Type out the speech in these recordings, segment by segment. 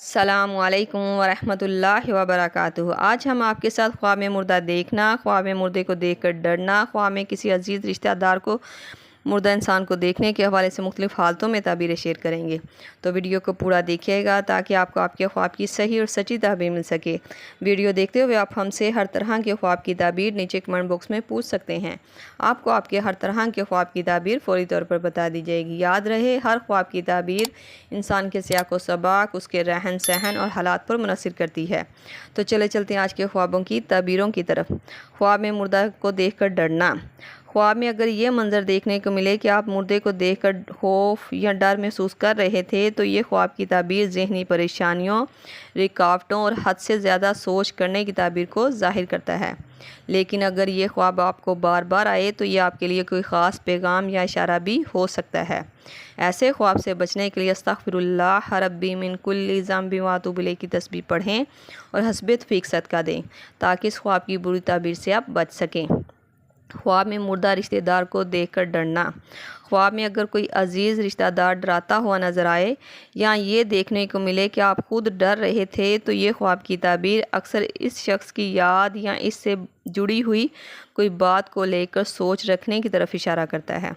السلام علیکم ورحمۃ اللہ وبرکاتہ۔ آج ہم آپ کے ساتھ خواب میں مردہ دیکھنا، خواب میں مردے کو دیکھ کر ڈرنا، خواب میں کسی عزیز رشتہ دار کو مردہ انسان کو دیکھنے کے حوالے سے مختلف حالتوں میں تعبیریں شیئر کریں گے۔ تو ویڈیو کو پورا دیکھیے گا تاکہ آپ کو آپ کے خواب کی صحیح اور سچی تعبیر مل سکے۔ ویڈیو دیکھتے ہوئے آپ ہم سے ہر طرح کے خواب کی تعبیر نیچے کمنٹ باکس میں پوچھ سکتے ہیں۔ آپ کو آپ کے ہر طرح کے خواب کی تعبیر فوری طور پر بتا دی جائے گی۔ یاد رہے، ہر خواب کی تعبیر انسان کے سیاق و سباق، اس کے رہن سہن اور حالات پر منحصر کرتی ہے۔ تو چلتے ہیں آج کے خوابوں کی تعبیروں کی طرف۔ خواب میں مردہ کو دیکھ کر ڈرنا۔ خواب میں اگر یہ منظر دیکھنے کو ملے کہ آپ مردے کو دیکھ کر خوف یا ڈر محسوس کر رہے تھے تو یہ خواب کی تعبیر ذہنی پریشانیوں، رکاوٹوں اور حد سے زیادہ سوچ کرنے کی تعبیر کو ظاہر کرتا ہے۔ لیکن اگر یہ خواب آپ کو بار بار آئے تو یہ آپ کے لیے کوئی خاص پیغام یا اشارہ بھی ہو سکتا ہے۔ ایسے خواب سے بچنے کے لیے استغفر اللہ ربی من کل ذنب واتوب الیہ کی تسبیح پڑھیں اور حسب توفیق صدقہ دیں تاکہ اس خواب کی بری تعبیر سے آپ بچ سکیں۔ خواب میں مردہ رشتہ دار کو دیکھ کر ڈرنا۔ خواب میں اگر کوئی عزیز رشتہ دار ڈراتا ہوا نظر آئے یا یہ دیکھنے کو ملے کہ آپ خود ڈر رہے تھے تو یہ خواب کی تعبیر اکثر اس شخص کی یاد یا اس سے جڑی ہوئی کوئی بات کو لے کر سوچ رکھنے کی طرف اشارہ کرتا ہے۔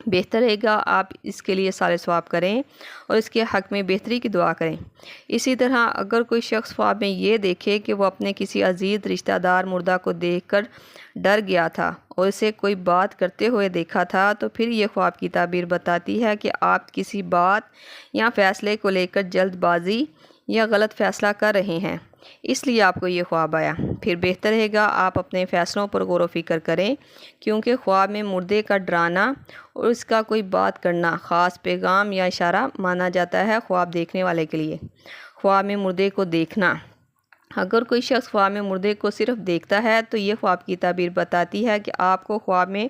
بہتر رہے گا آپ اس کے لیے صالح ثواب کریں اور اس کے حق میں بہتری کی دعا کریں۔ اسی طرح اگر کوئی شخص خواب میں یہ دیکھے کہ وہ اپنے کسی عزیز رشتہ دار مردہ کو دیکھ کر ڈر گیا تھا اور اسے کوئی بات کرتے ہوئے دیکھا تھا تو پھر یہ خواب کی تعبیر بتاتی ہے کہ آپ کسی بات یا فیصلے کو لے کر جلد بازی یا غلط فیصلہ کر رہے ہیں، اس لیے آپ کو یہ خواب آیا۔ پھر بہتر رہے گا آپ اپنے فیصلوں پر غور و فکر کریں، کیونکہ خواب میں مردے کا ڈرانا اور اس کا کوئی بات کرنا خاص پیغام یا اشارہ مانا جاتا ہے خواب دیکھنے والے کے لیے۔ خواب میں مردے کو دیکھنا۔ اگر کوئی شخص خواب میں مردے کو صرف دیکھتا ہے تو یہ خواب کی تعبیر بتاتی ہے کہ آپ کو خواب میں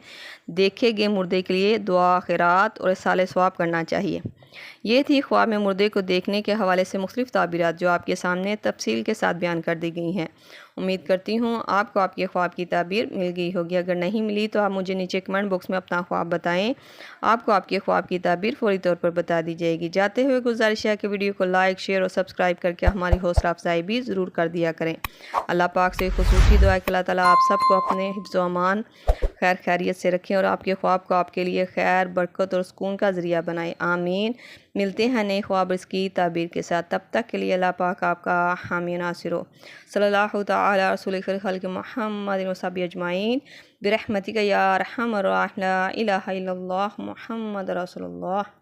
دیکھے گئے مردے کے لیے دعا، خیرات اور صالح ثواب کرنا چاہیے۔ یہ تھی خواب میں مردے کو دیکھنے کے حوالے سے مختلف تعبیرات جو آپ کے سامنے تفصیل کے ساتھ بیان کر دی گئی ہیں۔ امید کرتی ہوں آپ کو آپ کے خواب کی تعبیر مل گئی ہوگی۔ اگر نہیں ملی تو آپ مجھے نیچے کمنٹ باکس میں اپنا خواب بتائیں، آپ کو آپ کے خواب کی تعبیر فوری طور پر بتا دی جائے گی۔ جاتے ہوئے گزارش ہے کہ ویڈیو کو لائک، شیئر اور سبسکرائب کر کے ہماری حوصلہ افزائی بھی ضرور کر دیا کریں۔ اللہ پاک سے خصوصی دعا ہے کہ اللہ تعالیٰ آپ سب کو اپنے حفظ و امان خیر خیریت سے رکھیں اور آپ کے خواب کو آپ کے لیے خیر، برکت اور سکون کا ذریعہ بنائے، آمین۔ ملتے ہیں نئے خواب اس کی تعبیر کے ساتھ، تب تک کے لیے اللہ پاک آپ کا حامی و ناصر ہو۔ صلی اللہ تعالی رسول خیر خلق محمد و صحبہ اجمعین برحمتک یا ارحم الراحمین، لا الہ الا اللہ محمد رسول اللہ۔